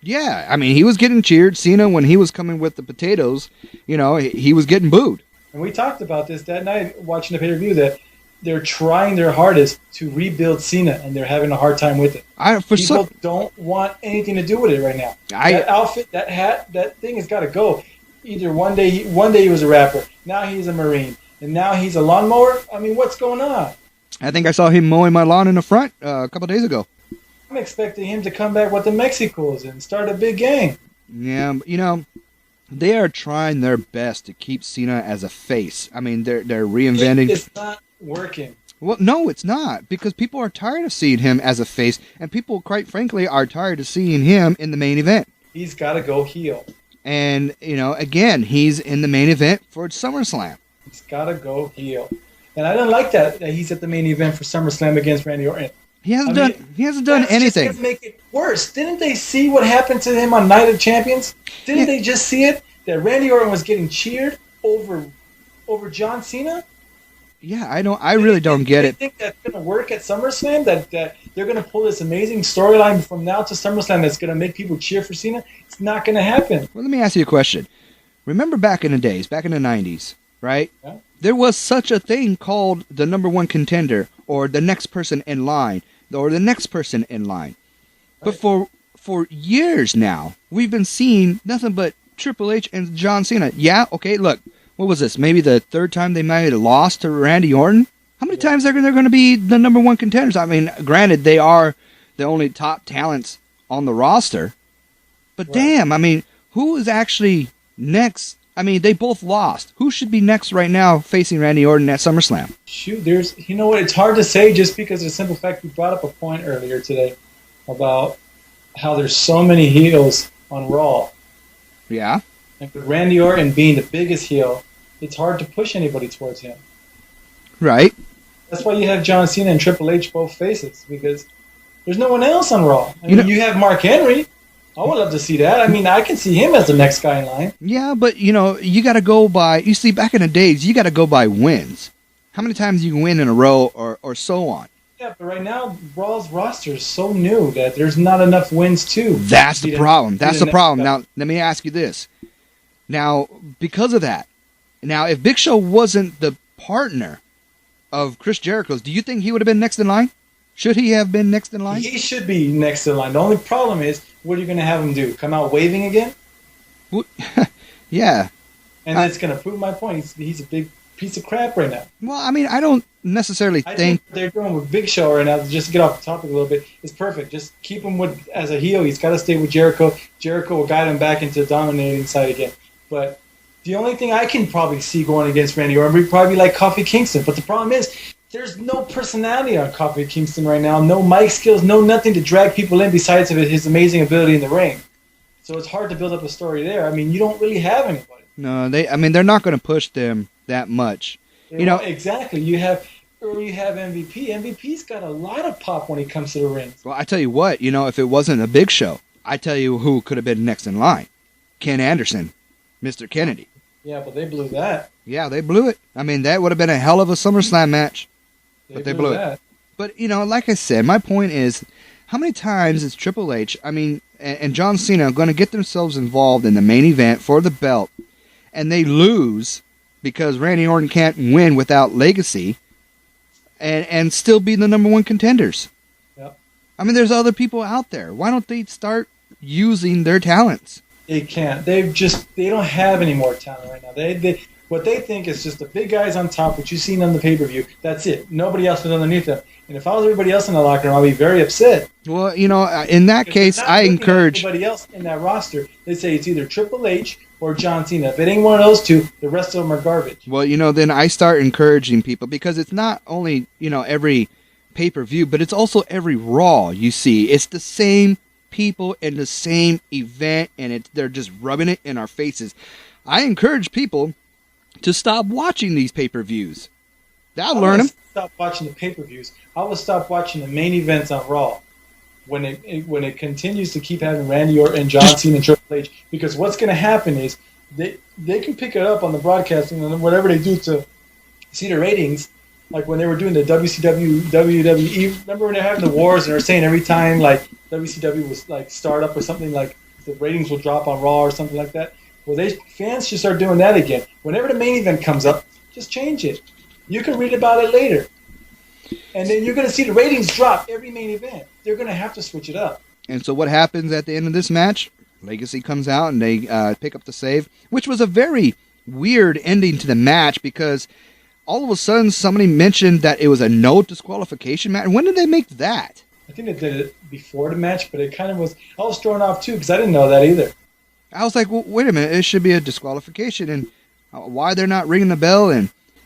Yeah, I mean, he was getting cheered. Cena, when he was coming with the potatoes, he was getting booed. And we talked about this that night watching the pay-per-view that they're trying their hardest to rebuild Cena, and they're having a hard time with it. People don't want anything to do with it right now. That outfit, that hat, that thing has got to go. Either one day he was a rapper, now he's a Marine, and now he's a lawnmower. I mean, what's going on? I think I saw him mowing my lawn in the front a couple days ago. I'm expecting him to come back with the Mexicos and start a big gang. Yeah, they are trying their best to keep Cena as a face. I mean, they're reinventing. It's not working. Well, no, it's not, because people are tired of seeing him as a face, and people, quite frankly, are tired of seeing him in the main event. He's got to go heel. And, again, he's in the main event for SummerSlam. He's got to go heel. And I don't like that he's at the main event for SummerSlam against Randy Orton. He hasn't done anything. Just make it worse. Didn't they see what happened to him on Night of Champions? Didn't they just see it? That Randy Orton was getting cheered over John Cena? Yeah, I really don't get it. Do you think that's going to work at SummerSlam? That they're going to pull this amazing storyline from now to SummerSlam that's going to make people cheer for Cena? It's not going to happen. Well, let me ask you a question. Remember back in the days, back in the 90s, right? Yeah. There was such a thing called the number one contender, or the next person in line, or the next person in line. Right. But for years now, we've been seeing nothing but Triple H and John Cena. Yeah, okay, look. What was this? Maybe the third time they might have lost to Randy Orton? How many times are they going to be the number one contenders? I mean, granted, they are the only top talents on the roster. But right. Damn, I mean, who is actually next? I mean, they both lost. Who should be next right now facing Randy Orton at SummerSlam? Shoot, you know what? It's hard to say just because of the simple fact you brought up a point earlier today about how there's so many heels on Raw. Yeah. And with Randy Orton being the biggest heel, it's hard to push anybody towards him. Right. That's why you have John Cena and Triple H both faces, because there's no one else on Raw. I mean, you have Mark Henry. I would love to see that. I mean, I can see him as the next guy in line. Yeah, but, you got to go by... You see, back in the days, you got to go by wins. How many times you can win in a row or so on. Yeah, but right now, Raw's roster is so new that there's not enough wins, too. That's the problem. That's the problem. Now, let me ask you this. Now, because of that, if Big Show wasn't the partner of Chris Jericho's, do you think he would have been next in line? Should he have been next in line? He should be next in line. The only problem is, what are you going to have him do? Come out waving again? Yeah. And that's going to prove my point. He's a big piece of crap right now. Well, I mean, I don't necessarily think what they're doing with Big Show right now, just to get off the topic a little bit, is perfect. Just keep him as a heel. He's got to stay with Jericho. Jericho will guide him back into the dominating side again. But the only thing I can probably see going against Randy Orton would probably be like Kofi Kingston. But the problem is, there's no personality on Kofi Kingston right now. No mic skills, no nothing to drag people in besides of his amazing ability in the ring. So it's hard to build up a story there. I mean, you don't really have anybody. No, they're not going to push them that much. Exactly. You have MVP. MVP's got a lot of pop when he comes to the ring. Well, I tell you what, if it wasn't a Big Show, I tell you who could have been next in line. Ken Anderson, Mr. Kennedy. Yeah, but they blew that. Yeah, they blew it. I mean, that would have been a hell of a SummerSlam match. But they blew it. But, like I said, my point is, how many times is Triple H, and John Cena going to get themselves involved in the main event for the belt, and they lose because Randy Orton can't win without legacy, and still be the number one contenders? Yep. I mean, there's other people out there. Why don't they start using their talents? They can't. They don't have any more talent right now. What they think is just the big guys on top, which you've seen on the pay-per-view. That's it. Nobody else is underneath them. And if I was everybody else in the locker room, I'd be very upset. Well, in that case, I encourage everybody else in that roster. They say it's either Triple H or John Cena. If it ain't one of those two, the rest of them are garbage. Well, then I start encouraging people, because it's not only every pay-per-view, but it's also every Raw you see. It's the same people in the same event, and they're just rubbing it in our faces. I encourage people to stop watching these pay-per-views. That'll learn them. Stop watching the pay-per-views. I will stop watching the main events on Raw when it continues to keep having Randy Orton and John Cena and Triple H, because what's going to happen is they can pick it up on the broadcasting and whatever they do to see the ratings. Like when they were doing the WCW, WWE, remember when they were having the wars and they were saying every time like WCW was like start up or something, like the ratings will drop on Raw or something like that. Well, fans should start doing that again. Whenever the main event comes up, just change it. You can read about it later. And then you're going to see the ratings drop every main event. They're going to have to switch it up. And so what happens at the end of this match? Legacy comes out and they pick up the save, which was a very weird ending to the match because all of a sudden somebody mentioned that it was a no disqualification match. When did they make that? I think they did it before the match, but it kind of was. I was thrown off too because I didn't know that either. I was like, well, wait a minute, it should be a disqualification, and why they're not ringing the bell?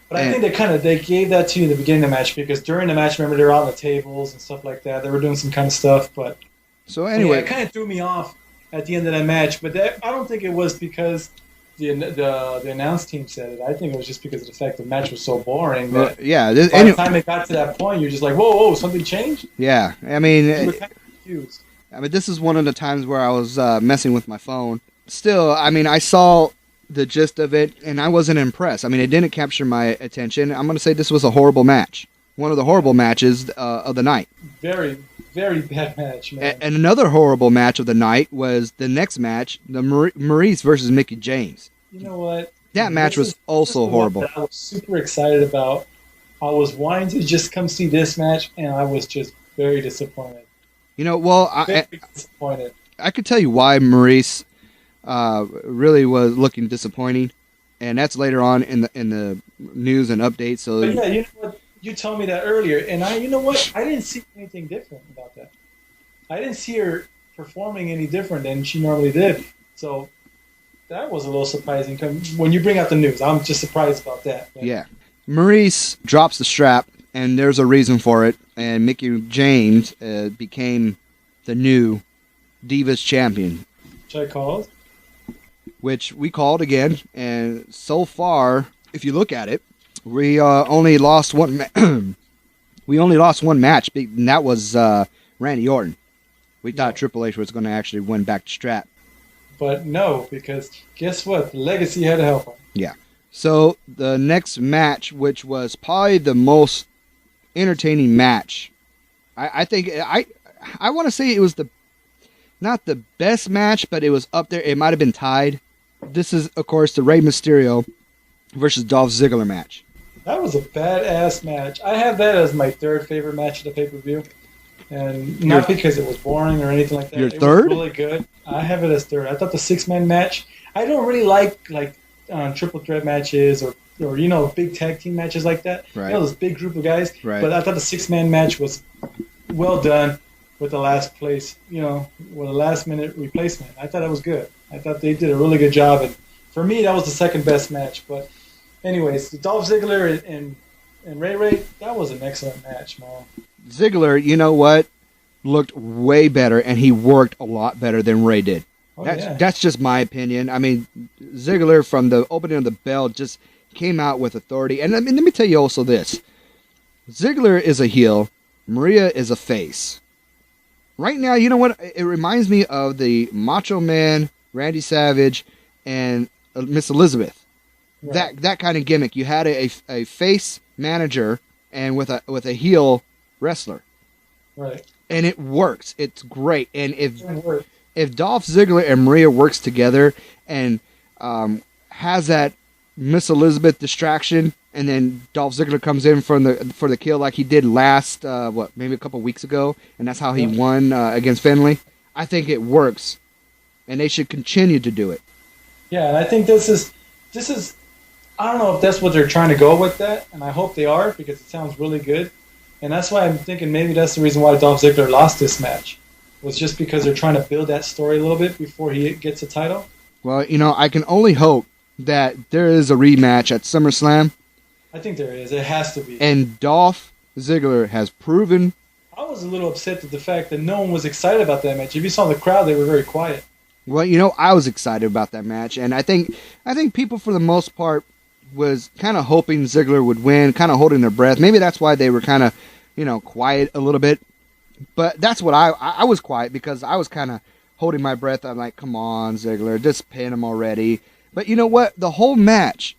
But I think they gave that to you in the beginning of the match because during the match, remember they were on the tables and stuff like that. They were doing some kind of stuff, but so anyway, it kind of threw me off at the end of that match. But I don't think it was because the announce team said it. I think it was just because of the fact the match was so boring. That yeah. By the time it got to that point, you're just like, whoa, something changed? Yeah, I mean, you were kind of confused. I mean, this is one of the times where I was messing with my phone. Still, I mean, I saw the gist of it, and I wasn't impressed. I mean, it didn't capture my attention. I'm going to say this was a horrible match. One of the horrible matches of the night. Very, very bad match, man. And another horrible match of the night was the next match, the Maurice versus Mickie James. You know what? That match was also horrible. I was super excited about. I was wanting to just come see this match, and I was just very disappointed. You know, well, very disappointed. I could tell you why Maurice really was looking disappointing, and that's later on in the news and updates. So, but yeah, you know what? You told me that earlier, and you know what? I didn't see anything different about that. I didn't see her performing any different than she normally did. So that was a little surprising. When you bring out the news, I'm just surprised about that. But. Yeah, Maurice drops the strap, and there's a reason for it. And Mickie James became the new Divas champion. Which I called. Which we called again, and so far, if you look at it, we only lost one. We only lost one match, and that was Randy Orton. We thought Triple H was going to actually win back the strap, but no, because guess what? The Legacy had to help him. Yeah. So the next match, which was probably the most entertaining match, I think I want to say it was not the best match, but it was up there. It might have been tied. This is, of course, the Rey Mysterio versus Dolph Ziggler match. That was a badass match. I have that as my third favorite match of the pay-per-view. And not because it was boring or anything like that. Your third? It was really good. I have it as third. I thought the six-man match, I don't really like triple threat matches or big tag team matches like that. Right. This big group of guys. Right. But I thought the six-man match was well done with the last place, with a last-minute replacement. I thought it was good. I thought they did a really good job. And for me, that was the second best match. But anyways, Dolph Ziggler and Ray, that was an excellent match, man. Ziggler, you know what, looked way better, and he worked a lot better than Ray did. That's just my opinion. I mean, Ziggler, from the opening of the bell, just came out with authority. And let me tell you also this. Ziggler is a heel. Maria is a face. Right now, you know what? It reminds me of the Macho Man, Randy Savage, and Miss Elizabeth. Right. That kind of gimmick. You had a face manager and with a heel wrestler. Right. And it works. It's great. And if Dolph Ziggler and Maria works together and has that Miss Elizabeth distraction, and then Dolph Ziggler comes in for the kill like he did last maybe a couple weeks ago, and that's how he won against Finlay. I think it works, and they should continue to do it. Yeah, and I think this is I don't know if that's what they're trying to go with that, and I hope they are because it sounds really good. And that's why I'm thinking maybe that's the reason why Dolph Ziggler lost this match, was just because they're trying to build that story a little bit before he gets a title. Well, I can only hope that there is a rematch at SummerSlam. I think there is. It has to be. And Dolph Ziggler has proven. I was a little upset at the fact that no one was excited about that match. If you saw the crowd, they were very quiet. Well, I was excited about that match, and I think people for the most part was kind of hoping Ziggler would win, kind of holding their breath. Maybe that's why they were kind of, quiet a little bit. But that's what I was quiet because I was kind of holding my breath. I'm like, come on, Ziggler, just pin him already. But you know what? The whole match